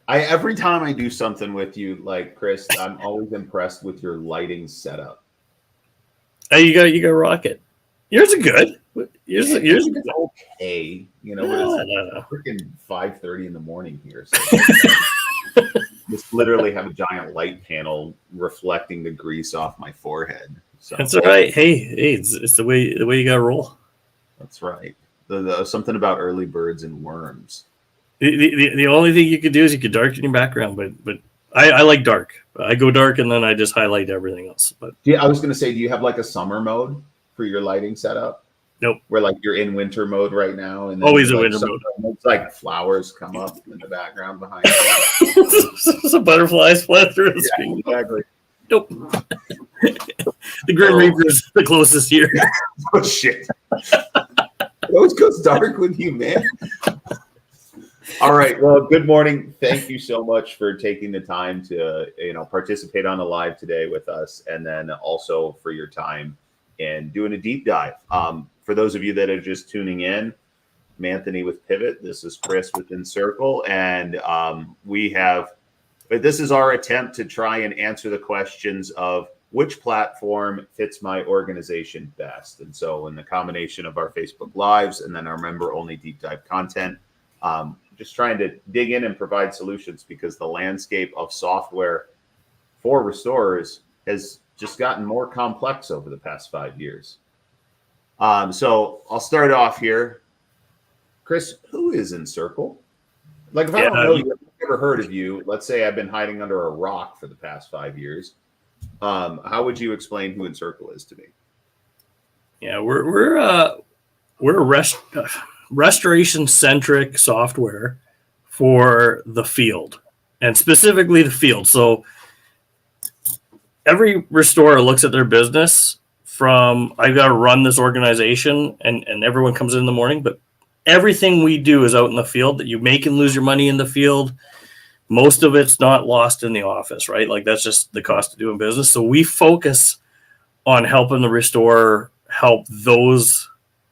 Every time I do something with you, like Kris, I'm always impressed with your lighting setup. Hey, you got to rock it. Yours are good. Yours are It's good. okay, but No, it's no, freaking 5:30 in the morning here, so just literally have a giant light panel reflecting the grease off my forehead. So that's all right. Hey, it's the way you got to roll. that's right. The something about early birds and worms. The only thing you could do is you could darken your background, but I like dark. I go dark and then I just highlight everything else. But Yeah, I was going to say, do you have like a summer mode for your lighting setup? nope, Where like you're in winter mode right now, and then always a like winter mode. it's like flowers come up in the background behind you. Some butterflies fly through the Yeah, screen. exactly. Nope. The Grim Reaper is the closest here. Oh shit! It always goes dark with you, man. All right. Well, good morning. Thank you so much for taking the time to participate on the live today with us, and then also for your time in doing a deep dive. For those of you that are just tuning in, I'm Anthony with Pivot. This is Kris with Encircle, and this is our attempt to try and answer the questions of which platform fits my organization best. And so in the combination of our Facebook Lives and then our member-only deep dive content, just trying to dig in and provide solutions because the landscape of software for restorers has just gotten more complex over the past 5 years. So I'll start off here. Kris, who is Encircle? Like, if I don't know you, I've never heard of you. Let's say I've been hiding under a rock for the past 5 years. How would you explain who Encircle is to me? Yeah, we're a restoration-centric software for the field, and specifically the field. So every restorer looks at their business from, I've got to run this organization, and everyone comes in the morning, but everything we do is out in the field. That you make and lose your money in the field. Most of it's not lost in the office, right? Like, that's just the cost of doing business. So we focus on helping the restorer help those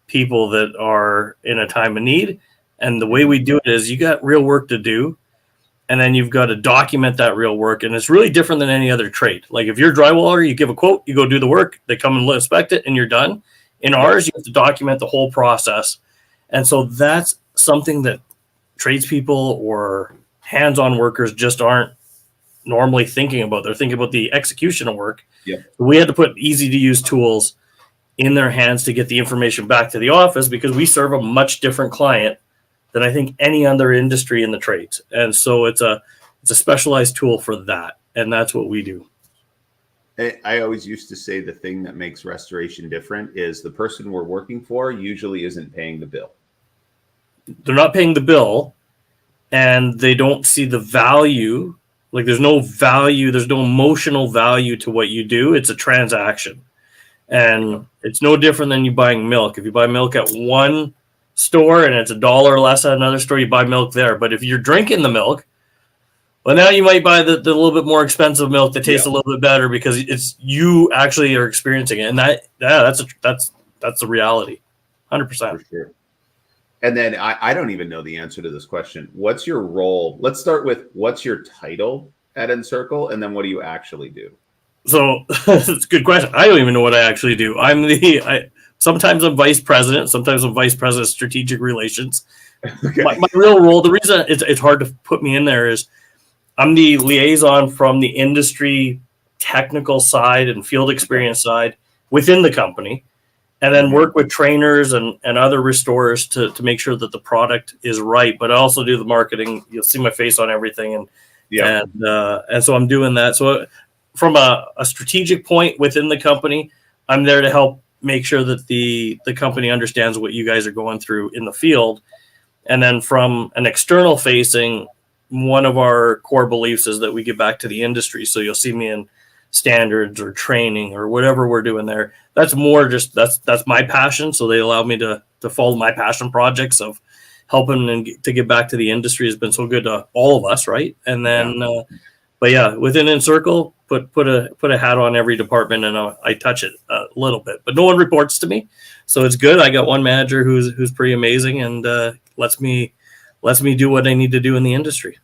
people that are in a time of need. And the way we do it is you got real work to do, and then you've got to document that real work. And it's really different than any other trade. Like, if you're a drywaller, you give a quote, you go do the work, they come and inspect it, and you're done. In ours, you have to document the whole process. And so that's something that tradespeople or hands-on workers just aren't normally thinking about. They're thinking about the execution of work. Yeah. We had to put easy-to-use tools in their hands to get the information back to the office, because we serve a much different client than I think any other industry in the trades. And so it's a specialized tool for that, and that's what we do. I always used to say the thing that makes restoration different is the person we're working for usually isn't paying the bill. They're not paying the bill, and they don't see the value. Like, there's no value, there's no emotional value to what you do. It's a transaction. And it's no different than you buying milk. If you buy milk at one store and it's $1 less at another store, you buy milk there. But if you're drinking the milk, well, now you might buy the little bit more expensive milk that tastes a little bit better because it's you actually are experiencing it. And that's the reality, 100%. For sure. And then I don't even know the answer to this question. What's your role? Let's start with what's your title at Encircle, and then what do you actually do? So it's a good question. I don't even know what I actually do. Sometimes I'm vice president. Sometimes I'm vice president of strategic relations. Okay. My real role, the reason it's hard to put me in there is I'm the liaison from the industry technical side and field experience side within the company, and then work with trainers and other restorers to make sure that the product is right. But I also do the marketing. You'll see my face on everything. And so I'm doing that. So from a strategic point within the company, I'm there to help make sure that the company understands what you guys are going through in the field. And then from an external facing, one of our core beliefs is that we give back to the industry. So you'll see me in standards or training or whatever we're doing there. That's more just that's my passion. So they allow me to follow my passion projects of helping and to give back to the industry has been so good to all of us, right? And then but yeah, within Encircle, put a hat on every department, and I touch it a little bit, but no one reports to me, so it's good. I got one manager who's pretty amazing and lets me do what I need to do in the industry.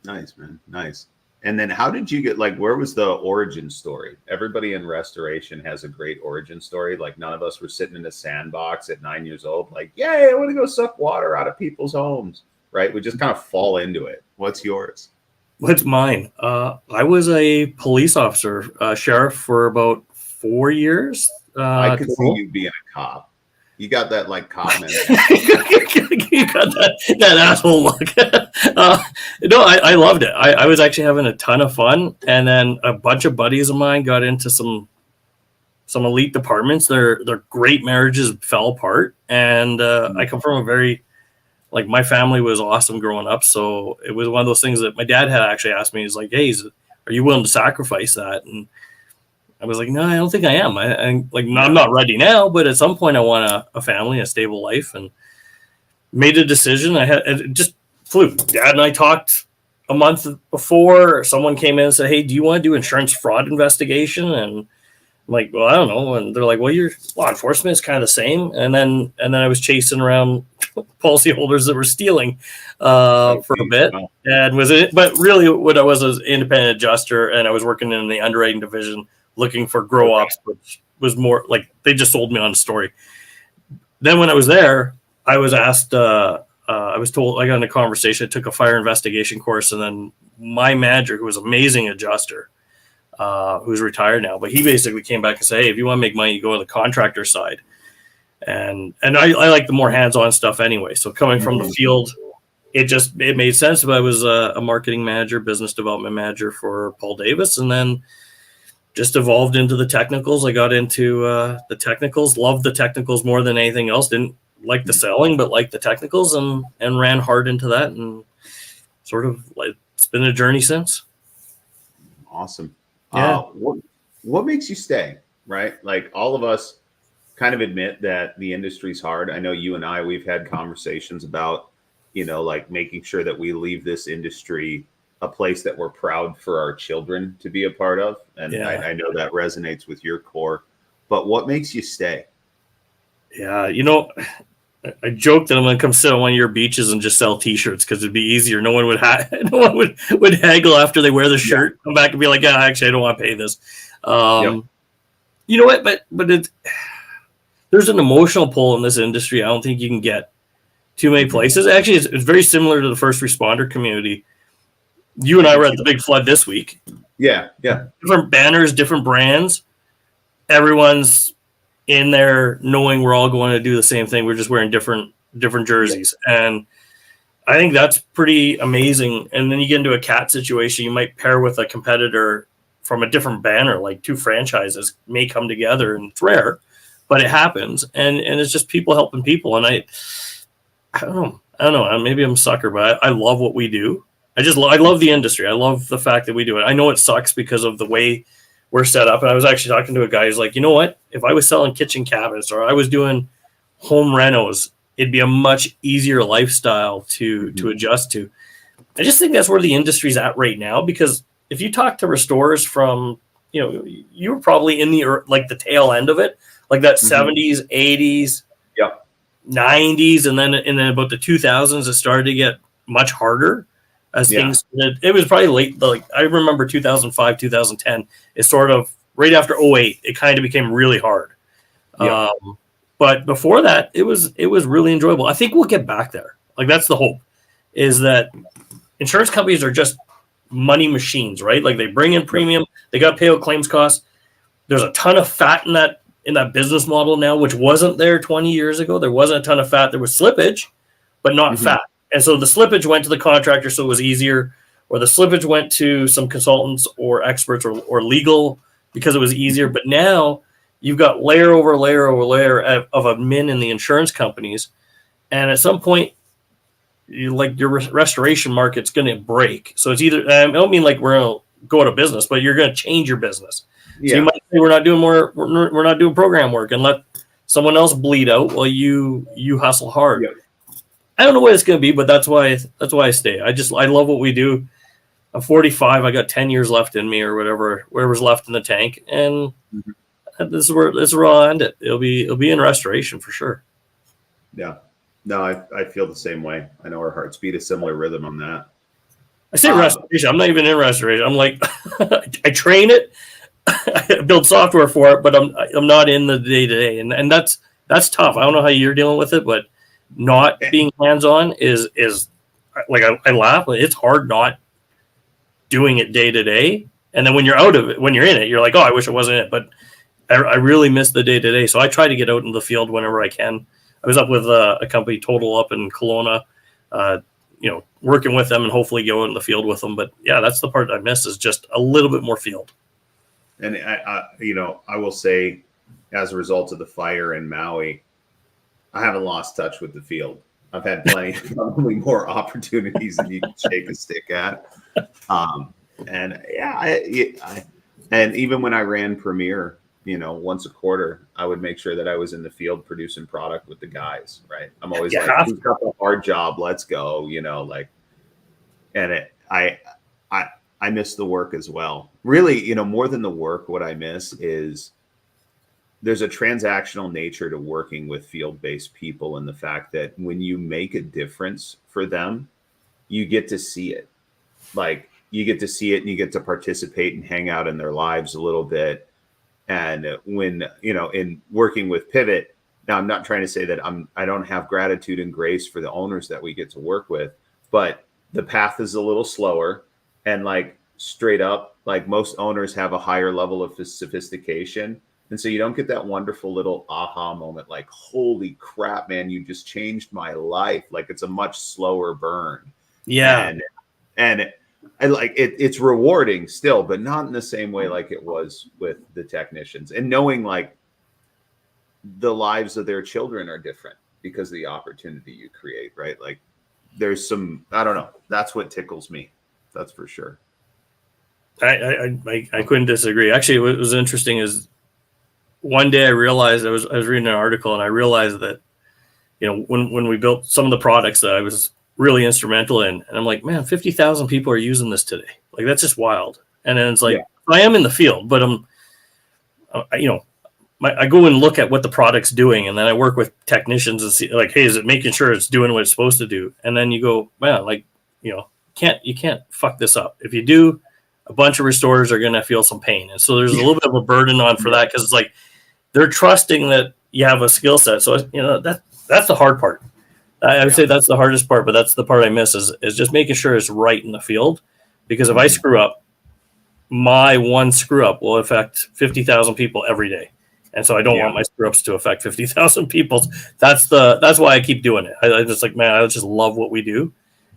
Nice, man. Nice. And then how did you get, like, where was the origin story? Everybody in restoration has a great origin story. Like, none of us were sitting in a sandbox at 9 years old, like, yay, I want to go suck water out of people's homes, right? We just kind of fall into it. What's yours? What's mine? I was a police officer, sheriff for about 4 years. I could see you being a cop. You got that, like, cop mentality. You got that asshole look. No, I loved it. I was actually having a ton of fun, and then a bunch of buddies of mine got into some elite departments. Their great marriages fell apart, and I come from a very, like, my family was awesome growing up, so it was one of those things that my dad had actually asked me. He's like, "Hey, are you willing to sacrifice that?" And I was like, no, I don't think I am. I'm not ready now, but at some point I want a family, a stable life, and made a decision. It just flew. Dad and I talked a month before. Someone came in and said, "Hey, do you want to do insurance fraud investigation?" And I'm like, well, I don't know. And they're like, well, your law enforcement is kind of the same. And then I was chasing around policyholders that were stealing for a bit, and but really what I was an independent adjuster, and I was working in the underwriting division, looking for grow ops, which was more like they just sold me on a story. Then when I was there, I was asked, I was told, I got in a conversation, I took a fire investigation course, and then my manager, who was an amazing adjuster, who's retired now, but he basically came back and said, hey, if you want to make money, you go on the contractor side. And I like the more hands-on stuff anyway. So coming from the field, it made sense. But I was a marketing manager, business development manager for Paul Davis, and then just evolved into the technicals. I got into the technicals, loved the technicals more than anything else. Didn't like the selling, but liked the technicals, and ran hard into that. And sort of like it's been a journey since. Awesome. Yeah. What makes you stay, right? Like all of us kind of admit that the industry's hard. I know you and I, we've had conversations about, like making sure that we leave this industry a place that we're proud for our children to be a part of. And I know that resonates with your core, but what makes you stay? Yeah. I joke that I'm going to come sit on one of your beaches and just sell t-shirts because it'd be easier. No one would would haggle after they wear the shirt, come back and be like, yeah, actually I don't want to pay this. You know what? But there's an emotional pull in this industry. I don't think you can get too many places. Actually, it's very similar to the first responder community. You and I were at the big flood this week. Yeah. Different banners, different brands. Everyone's in there knowing we're all going to do the same thing. We're just wearing different jerseys. And I think that's pretty amazing. And then you get into a cat situation, you might pair with a competitor from a different banner, like two franchises may come together, and it's rare, but it happens. And it's just people helping people. And I don't know. Maybe I'm a sucker, but I love what we do. I love the industry. I love the fact that we do it. I know it sucks because of the way we're set up. And I was actually talking to a guy who's like, you know what? If I was selling kitchen cabinets or I was doing home renos, it'd be a much easier lifestyle to adjust to. I just think that's where the industry's at right now, because if you talk to restorers from, you were probably in the tail end of it, like that 70s, 80s, 90s, and then about the 2000s, it started to get much harder. As things, it was probably late. Like I remember 2005, 2010. It's sort of right after 2008. It kind of became really hard. Yeah. But before that, it was really enjoyable. I think we'll get back there. Like that's the hope, is that insurance companies are just money machines, right? Like they bring in premium, they got to pay out claims costs. There's a ton of fat in that business model now, which wasn't there 20 years ago. There wasn't a ton of fat. There was slippage, but not fat. And so the slippage went to the contractor, so it was easier, or the slippage went to some consultants or experts or legal because it was easier. But now you've got layer over layer over layer of admin in the insurance companies. And at some point, your restoration market's going to break. So it's either, I don't mean like we're going to go out of business, but you're going to change your business. Yeah. So you might say we're not doing program work and let someone else bleed out while you hustle hard. Yeah. I don't know what it's going to be, but that's why I stay. I love what we do. I'm 45. I got 10 years left in me, or whatever's left in the tank. And this is where I'll end it. It'll be in restoration for sure. Yeah. No, I feel the same way. I know our hearts beat a similar rhythm on that. I say restoration. I'm not even in restoration. I'm like, I train it, I build software for it, but I'm not in the day to day, and that's tough. I don't know how you're dealing with it, but not being hands on is like I laugh. It's hard not doing it day to day, and then when you're out of it, when you're in it, you're like, oh, I wish it wasn't it, but I really miss the day to day. So I try to get out in the field whenever I can. I was up with a company, Total, up in Kelowna, working with them and hopefully go out in the field with them. But yeah, that's the part I miss, is just a little bit more field. And I will say, as a result of the fire in Maui, I haven't lost touch with the field. I've had probably more opportunities than you can shake a stick at. And even when I ran Premier, once a quarter, I would make sure that I was in the field producing product with the guys, right? I'm always like, who's got the hard job? Let's go, I miss the work as well. Really, more than the work, what I miss is there's a transactional nature to working with field-based people, and the fact that when you make a difference for them, you get to see it. Like, you get to see it and you get to participate and hang out in their lives a little bit. And when, in working with Pivot, now I'm not trying to say that I don't have gratitude and grace for the owners that we get to work with, but the path is a little slower, and like straight up, like most owners have a higher level of sophistication. And so you don't get that wonderful little aha moment, like, holy crap, man, you just changed my life. Like, it's a much slower burn. Yeah. And I like it. It's rewarding still, but not in the same way like it was with the technicians, and knowing like the lives of their children are different because of the opportunity you create, right? Like, there's some, I don't know. That's what tickles me. That's for sure. I couldn't disagree. Actually, what was interesting is one day I realized I was reading an article, and I realized that, when we built some of the products that I was really instrumental in, and I'm like, man, 50,000 people are using this today. Like, that's just wild. And then it's like, I am in the field, but I go and look at what the product's doing, and then I work with technicians and see, like, hey, is it making sure it's doing what it's supposed to do? And then you go, man, like, you can't fuck this up. If you do, a bunch of restorers are going to feel some pain. And so there's a little bit of a burden on for that, because it's like they're trusting that you have a skill set. So, that's the hard part. I would say that's the hardest part, but that's the part I miss is just making sure it's right in the field. Because if I screw up, my one screw up will affect 50,000 people every day. And so I don't want my screw ups to affect 50,000 people. That's why I keep doing it. I just like, man, I just love what we do.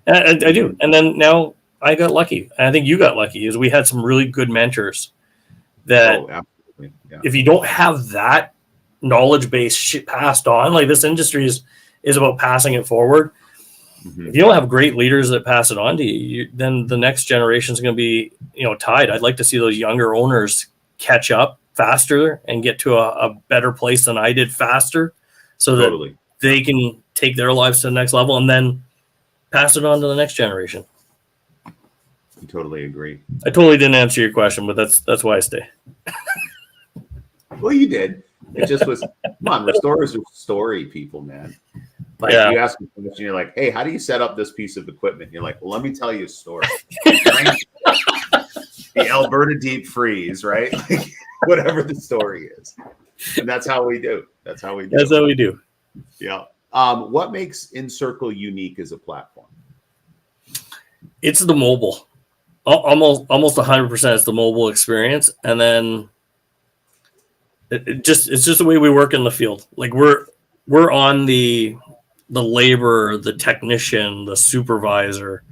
And I do. And then now I got lucky. And I think you got lucky, is we had some really good mentors that if you don't have that knowledge base passed on, like, this industry is about passing it forward. If you don't have great leaders that pass it on to you, then the next generation is going to be, tied. I'd like to see those younger owners catch up faster and get to a better place than I did faster, so that they can take their lives to the next level and then pass it on to the next generation. I totally agree. I totally didn't answer your question, but that's why I stay. Well, you did. It just was, come on, restorers are story people, man. Like, you ask me a question, you're like, hey, how do you set up this piece of equipment? You're like, well, let me tell you a story. The Alberta deep freeze, right? Like, whatever the story is. And that's how we do. That's how we do. Yeah. What makes Encircle unique as a platform? It's the mobile. Almost 100% it's the mobile experience. And then it's just the way we work in the field. Like, we're on the laborer, the technician, the supervisor,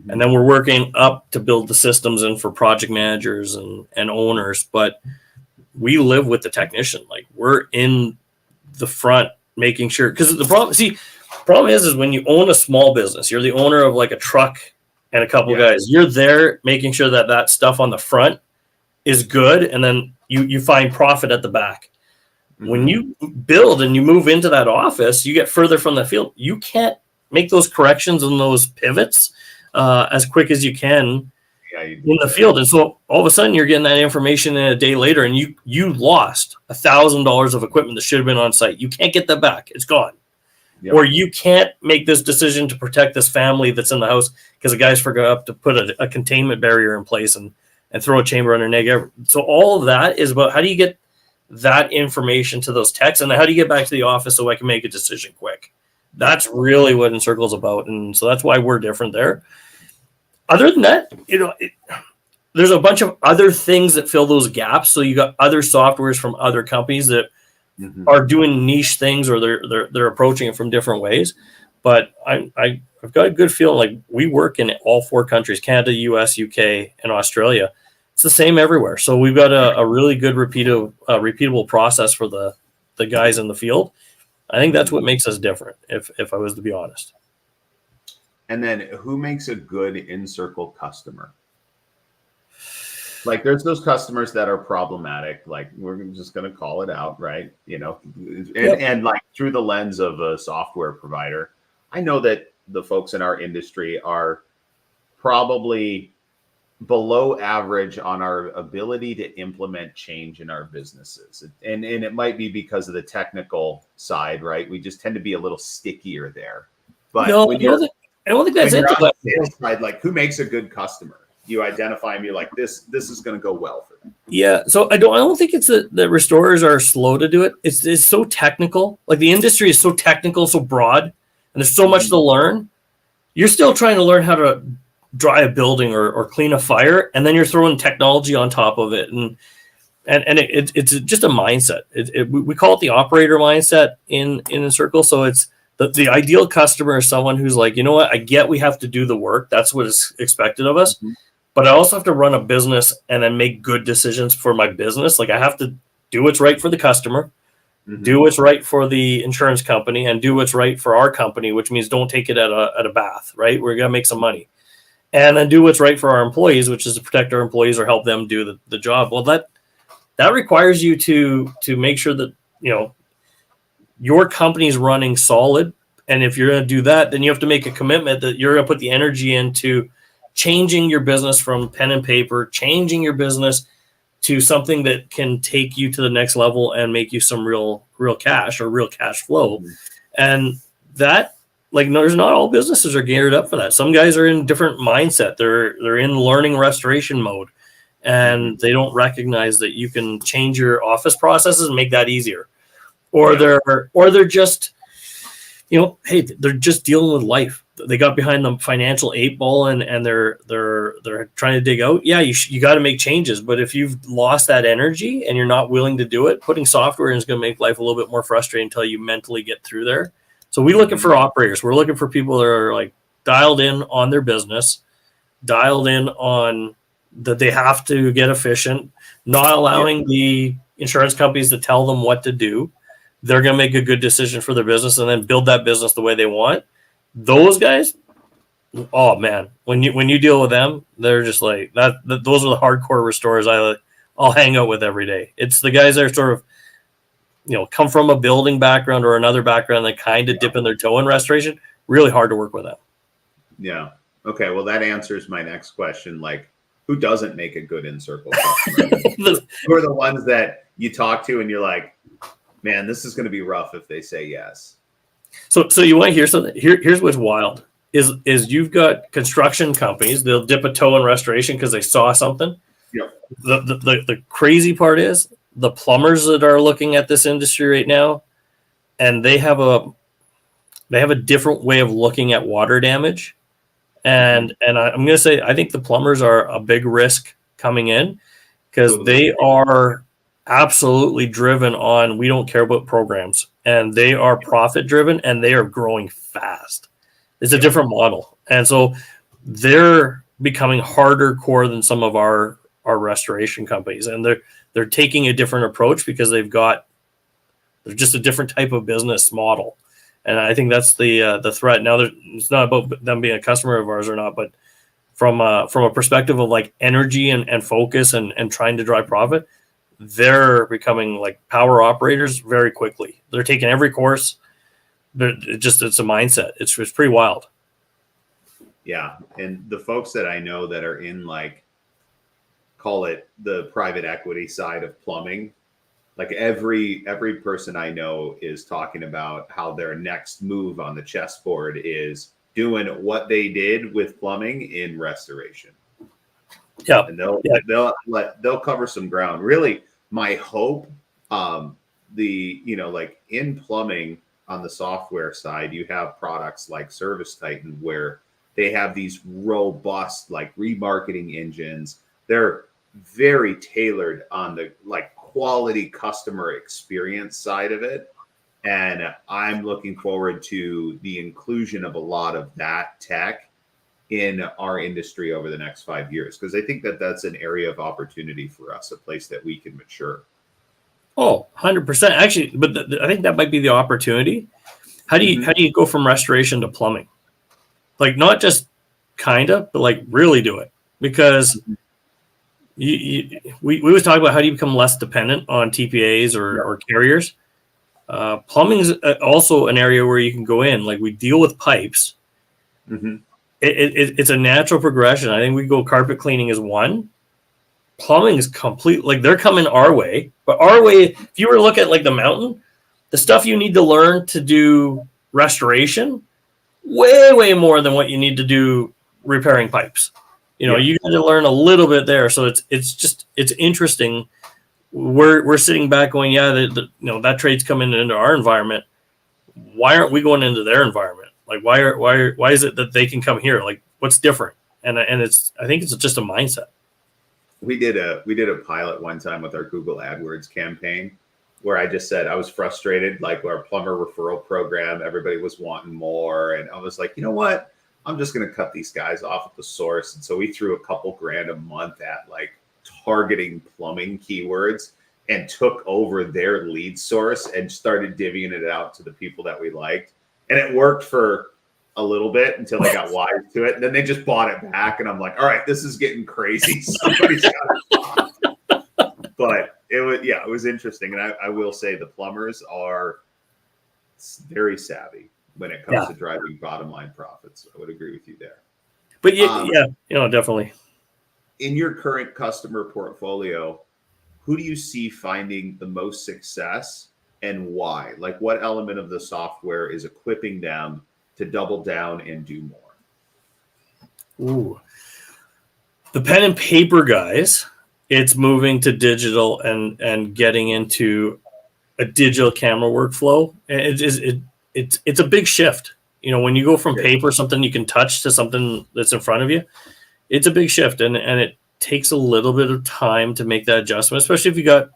and then we're working up to build the systems in for project managers and owners. But we live with the technician. Like, we're in the front making sure, because the problem is when you own a small business, you're the owner of like a truck and a couple guys, you're there making sure that stuff on the front is good, and then you find profit at the back. When you build and you move into that office, you get further from the field. You can't make those corrections and those pivots as quick as you can in the field. And so all of a sudden you're getting that information a day later, and you lost $1,000 of equipment that should have been on site. You can't get that back. It's gone. Yep. Or you can't make this decision to protect this family that's in the house because the guys forgot to put a containment barrier in place and throw a chamber underneath. So all of that is about how do you get that information to those techs, and how do you get back to the office so I can make a decision quick? That's really what Encircle is about, and so that's why we're different there. Other than that, there's a bunch of other things that fill those gaps. So you got other softwares from other companies that are doing niche things, or they're approaching it from different ways. But I've got a good feeling like we work in all 4 countries: Canada, US, UK, and Australia. It's the same everywhere. So we've got a really good repeatable process for the guys in the field. I think that's what makes us different, if I was to be honest. And then who makes a good Encircle customer? Like, there's those customers that are problematic. Like, we're just going to call it out, right? And like through the lens of a software provider, I know that the folks in our industry are probably below average on our ability to implement change in our businesses. And it might be because of the technical side, right? We just tend to be a little stickier there. But no, I don't think that's it. Side, like, who makes a good customer? You identify them, you're like, this is going to go well for them. Yeah. So I don't think it's that restorers are slow to do it. It's so technical. Like, the industry is so technical, so broad, and there's so much to learn. You're still trying to learn how to dry a building or clean a fire, and then you're throwing technology on top of it, and it's just a mindset. We call it the operator mindset in Encircle. So it's the ideal customer is someone who's like, you know what, I get we have to do the work. That's what is expected of us. But I also have to run a business and then make good decisions for my business. Like, I have to do what's right for the customer, do what's right for the insurance company, and do what's right for our company, which means don't take it at a bath, right? We're going to make some money. And then do what's right for our employees, which is to protect our employees or help them do the job. Well, that requires you to make sure that, your company's running solid. And if you're going to do that, then you have to make a commitment that you're going to put the energy into changing your business from pen and paper, changing your business to something that can take you to the next level and make you some real cash or real cash flow. And that, there's not all businesses are geared up for that. Some guys are in different mindset. They're in learning restoration mode, and they don't recognize that you can change your office processes and make that easier. Or they're just, hey, they're just dealing with life. They got behind the financial 8 ball and they're trying to dig out. Yeah, you got to make changes. But if you've lost that energy and you're not willing to do it, putting software in is going to make life a little bit more frustrating until you mentally get through there. So we're looking for operators. We're looking for people that are like dialed in on their business, dialed in on that they have to get efficient, not allowing the insurance companies to tell them what to do. They're going to make a good decision for their business and then build that business the way they want. Those guys, oh man, when you deal with them, they're just like that. Those are the hardcore restorers I'll hang out with every day. It's the guys that are sort of, come from a building background or another background that kind of dipping their toe in restoration. Really hard to work with them. Yeah. Okay. Well, that answers my next question. Like, who doesn't make a good Encircle customer? Who are the ones that you talk to and you're like, man, this is going to be rough if they say yes. So you want to hear something? Here's what's wild is you've got construction companies. They'll dip a toe in restoration because they saw something. Yep. The crazy part is the plumbers that are looking at this industry right now, and they have a different way of looking at water damage. And I'm going to say I think the plumbers are a big risk coming in because they are absolutely driven on, we don't care about programs, and they are profit driven and they are growing fast. It's a different model. And so they're becoming harder core than some of our restoration companies. And they're taking a different approach because they're just a different type of business model. And I think that's the threat. Now, it's not about them being a customer of ours or not, but from a perspective of like energy and focus and trying to drive profit, they're becoming like power operators very quickly. They're taking every course. It's a mindset. It's pretty wild. Yeah. And the folks that I know that are in, like, call it the private equity side of plumbing, Like every person I know is talking about how their next move on the chessboard is doing what they did with plumbing in restoration. Yeah. And they'll cover some ground. Really, my hope, like in plumbing on the software side, you have products like Service Titan where they have these robust like remarketing engines. They're very tailored on the like quality customer experience side of it. And I'm looking forward to the inclusion of a lot of that tech in our industry over the next 5 years, because I think that that's an area of opportunity for us, a place that we can mature. Oh, 100%. Actually, but I think that might be the opportunity. How do you go from restoration to plumbing? Like not just kind of, but like really do it, because we was talking about how do you become less dependent on TPAs or carriers. Plumbing is also an area where you can go in. Like we deal with pipes. It's a natural progression. I think we go carpet cleaning is one. Plumbing is complete. Like they're coming our way, but our way. If you were to look at like the mountain, the stuff you need to learn to do restoration, way more than what you need to do repairing pipes. You know, you got to learn a little bit there. So it's interesting. We're sitting back going, that trade's coming into our environment. Why aren't we going into their environment? Like why is it that they can come here? Like what's different? And I think it's just a mindset. We did a pilot one time with our Google AdWords campaign where I just said I was frustrated, like our plumber referral program, everybody was wanting more. And I was like, you know what? I'm just going to cut these guys off at the source. And so we threw a couple grand a month at like targeting plumbing keywords and took over their lead source and started divvying it out to the people that we liked. And it worked for a little bit until they got wise to it. And then they just bought it back. And I'm like, all right, this is getting crazy. Somebody's got it. But it was interesting. And I will say the plumbers are very savvy when it comes to driving bottom line profits. I would agree with you there. But definitely. In your current customer portfolio, who do you see finding the most success and why? Like what element of the software is equipping them to double down and do more? Ooh. The pen and paper guys, it's moving to digital and getting into a digital camera workflow. It's a big shift. You know, when you go from paper, something you can touch, to something that's in front of you, it's a big shift. And it takes a little bit of time to make that adjustment, especially if you got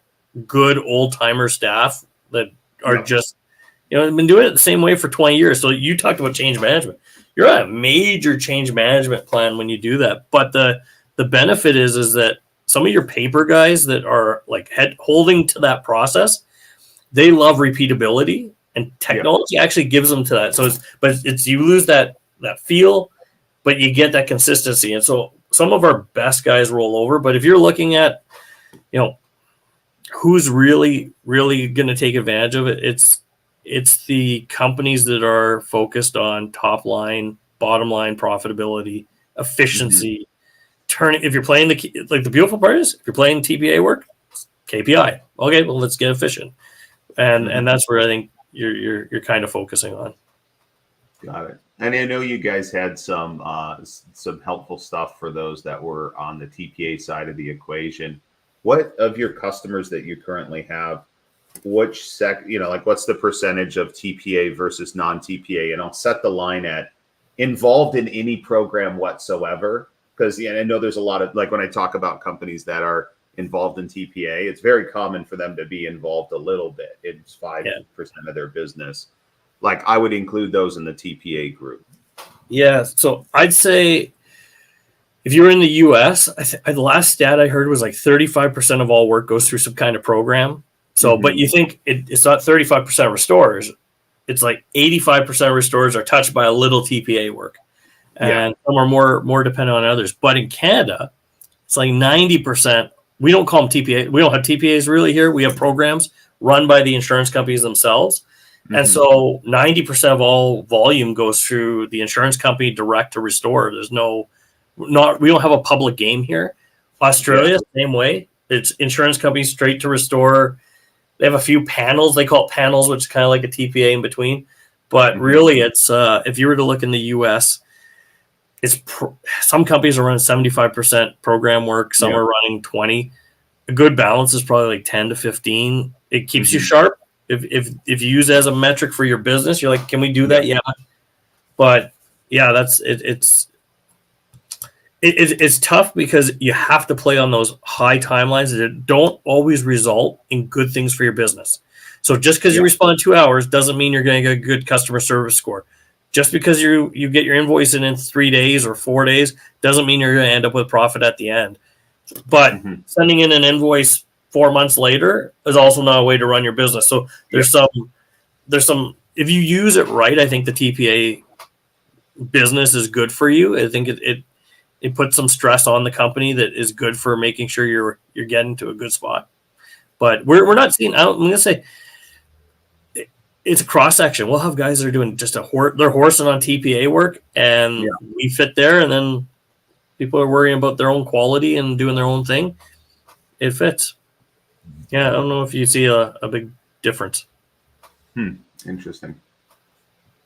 good old timer staff that are just, been doing it the same way for 20 years. So you talked about change management. You're on a major change management plan when you do that. But the benefit is that some of your paper guys that are like holding to that process, they love repeatability, and technology actually gives them to that. So you lose that feel, but you get that consistency. And so some of our best guys roll over. But if you're looking at, who's really, really going to take advantage of it, it's the companies that are focused on top line, bottom line profitability, efficiency. If you're playing the beautiful part is, if you're playing TPA work, KPI. Okay, well, let's get efficient. And that's where I think you're kind of focusing on. Got it. And I know you guys had some helpful stuff for those that were on the TPA side of the equation. What of your customers that you currently have, what's the percentage of TPA versus non-TPA? And I'll set the line at involved in any program whatsoever. Because I know there's a lot of, like when I talk about companies that are involved in TPA, it's very common for them to be involved a little bit. It's 5% of their business. Like I would include those in the TPA group. Yeah. So I'd say if you're in the US, the last stat I heard was like 35% of all work goes through some kind of program. So, but you think it's not 35% of restorers. It's like 85% of restorers are touched by a little TPA work. And some are more dependent on others. But in Canada, it's like 90%. We don't call them TPA. We don't have TPAs really here. We have programs run by the insurance companies themselves. And so 90% of all volume goes through the insurance company direct to restore. There's we don't have a public game here. Australia, same way. It's insurance companies straight to restore. They have a few panels. They call it panels, which is kind of like a TPA in between. But really, it's if you were to look in the U.S., some companies are running 75% program work. Some are running 20. A good balance is probably like 10 to 15. It keeps you sharp. If you use it as a metric for your business, you're like, can we do that? Yeah. But yeah, that's it. It's tough because you have to play on those high timelines that don't always result in good things for your business. So just because you respond in 2 hours doesn't mean you're going to get a good customer service score. Just because you get your invoice in 3 days or 4 days doesn't mean you're going to end up with profit at the end. But sending in an invoice 4 months later is also not a way to run your business. So there's some if you use it right, I think the TPA business is good for you. I think it puts some stress on the company that is good for making sure you're getting to a good spot. But we're not seeing. I'm going to say it's a cross section. We'll have guys that are doing just they're horsing on TPA work, and we fit there, and then people are worrying about their own quality and doing their own thing. It fits. Yeah, I don't know if you see a big difference. Interesting.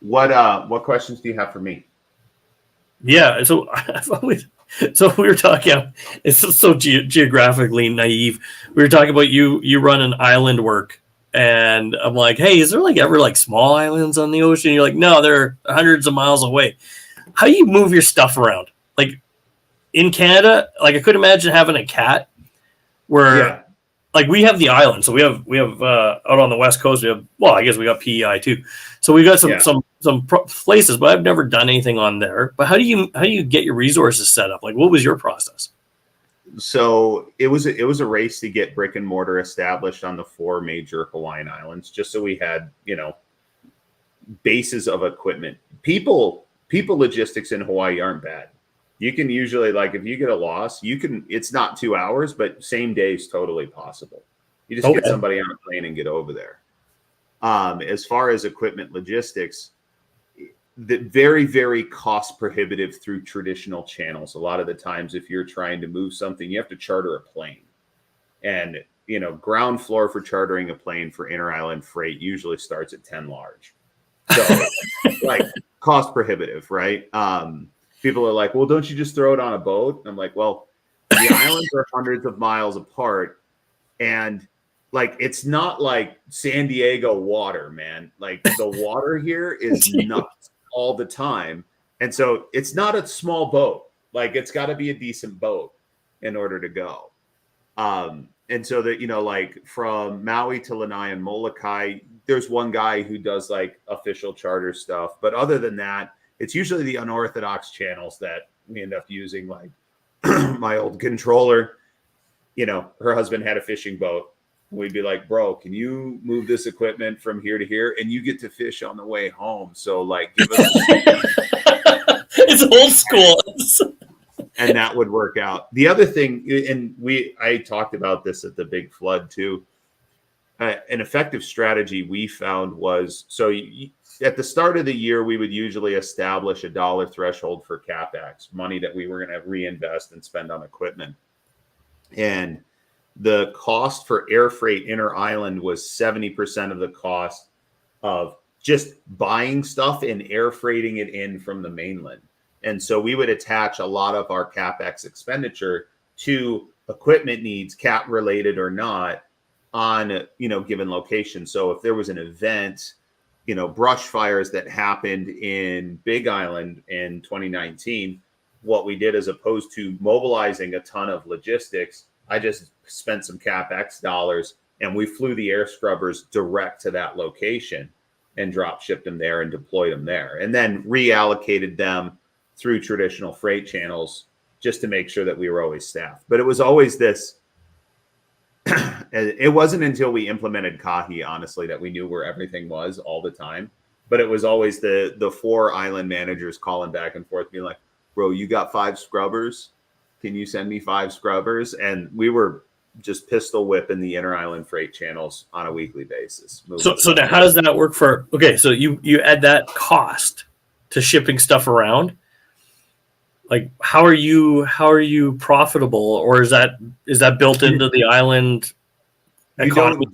What questions do you have for me? Yeah, so we were talking. It's so geographically naive. We were talking about you run an island work, and I'm like, hey, is there ever small islands on the ocean? And you're like, no, they're hundreds of miles away. How do you move your stuff around? Like in Canada, I could imagine having a cat where. We have the island, so we have out on the West Coast. I guess we got PEI too, so we got some places, but I've never done anything on there. But how do you get your resources set up? What was your process? So it was a race to get brick and mortar established on the 4 major Hawaiian islands, just so we had bases of equipment. People logistics in Hawaii aren't bad. You can usually, if you get a loss, it's not 2 hours, but same day is totally possible. You just get somebody on a plane and get over there. As far as equipment logistics, very, very cost prohibitive through traditional channels. A lot of the times, if you're trying to move something, you have to charter a plane. And, ground floor for chartering a plane for inter-island freight usually starts at 10 large. So, cost prohibitive, right? People are like, well, don't you just throw it on a boat? I'm like, well, the islands are hundreds of miles apart. And it's not like San Diego water, man. The water here is nuts all the time. And so it's not a small boat. It's got to be a decent boat in order to go. And so that, from Maui to Lanai and Molokai, there's one guy who does official charter stuff. But other than that, it's usually the unorthodox channels that we end up using. My old controller, her husband had a fishing boat. We'd be like, bro, can you move this equipment from here to here? And you get to fish on the way home. So give us it's old school. And that would work out. The other thing, and I talked about this at the big flood too. An effective strategy we found was, at the start of the year, we would usually establish a dollar threshold for CapEx, money that we were going to reinvest and spend on equipment. And the cost for air freight inter-island was 70% of the cost of just buying stuff and air freighting it in from the mainland. And so we would attach a lot of our CapEx expenditure to equipment needs, CAT related or not, on given location. So if there was an event, brush fires that happened in Big Island in 2019, what we did, as opposed to mobilizing a ton of logistics, I just spent some CapEx dollars and we flew the air scrubbers direct to that location and drop shipped them there and deployed them there, and then reallocated them through traditional freight channels just to make sure that we were always staffed. But it was always this. It wasn't until we implemented Kahi, honestly, that we knew where everything was all the time. But it was always the 4 island managers calling back and forth, being like, bro, you got 5 scrubbers? Can you send me 5 scrubbers? And we were just pistol whipping the inter-island freight channels on a weekly basis. So now how does that work for, so you add that cost to shipping stuff around? How are you profitable, or is that built into the island economy?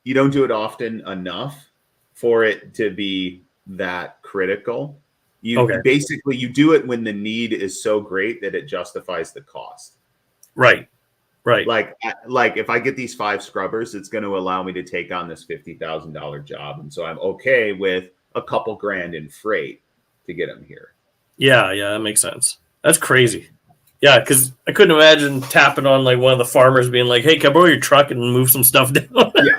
you don't do it often enough for it to be that critical. You basically you do it when the need is so great that it justifies the cost. Right. Like if I get these 5 scrubbers, it's going to allow me to take on this $50,000 job, and so I'm okay with a couple grand in freight to get them here. Yeah, that makes sense. That's crazy. Yeah, because I couldn't imagine tapping on like one of the farmers being like, "Hey, can I borrow your truck and move some stuff down?" Yeah.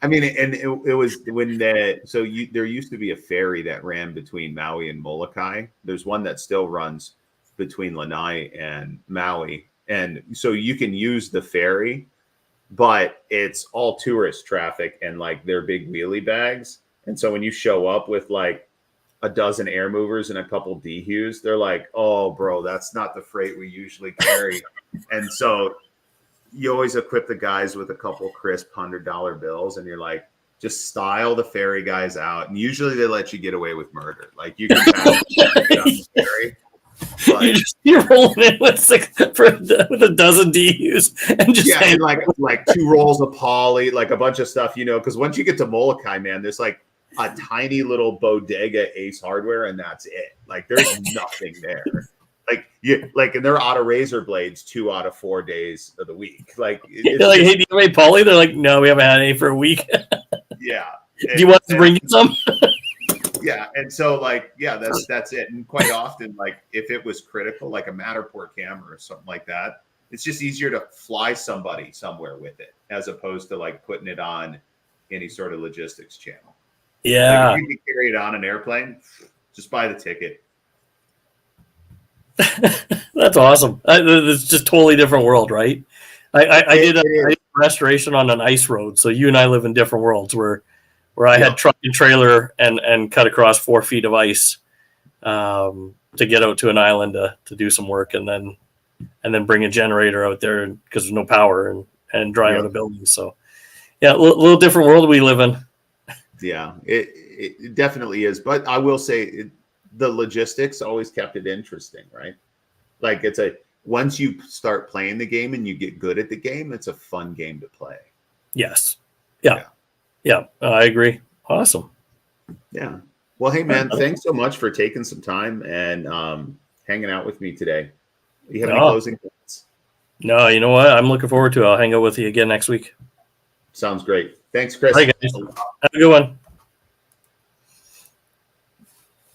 I mean, and it was when there used to be a ferry that ran between Maui and Molokai. There's one that still runs between Lanai and Maui, and so you can use the ferry, but it's all tourist traffic and like their big wheelie bags. And so when you show up with like a dozen air movers and a couple DHUs, they're like, "Oh, bro, that's not the freight we usually carry." And so you always equip the guys with a couple crisp $100 bills, and you're like, just style the ferry guys out. And usually they let you get away with murder. Like you can pass the ferry. But, you're rolling in with a dozen DUs and just and like 2 rolls of poly, like a bunch of stuff, because once you get to Molokai, man, there's like a tiny little bodega Ace Hardware, and that's it. Like there's nothing there. And they're out of razor blades 2 out of 4 days of the week. Like, you're like, "Hey, do you have any poly?" They're like, "No, we haven't had any for a week." Yeah. Do you want to bring you some? Yeah. And so that's it. And quite often, like if it was critical, like a Matterport camera or something like that, it's just easier to fly somebody somewhere with it as opposed to like putting it on any sort of logistics channel. Yeah. Like if you can carry it on an airplane, just buy the ticket. That's awesome. It's just totally different world, right? I did a restoration on an ice road, so you and I live in different worlds where I had truck and trailer and cut across 4 feet of ice to get out to an island to do some work, and then bring a generator out there because there's no power and dry out a building. So yeah, a little different world we live in. Yeah, it definitely is. But I will say the logistics always kept it interesting, right? Like once you start playing the game and you get good at the game, it's a fun game to play. Yes. Yeah. I agree. Awesome. Yeah. Well, hey man, thanks so much for taking some time and hanging out with me today. Do you have any closing thoughts? No, you know what? I'm looking forward to it. I'll hang out with you again next week. Sounds great. Thanks, Kris. All right, guys. Have a good one.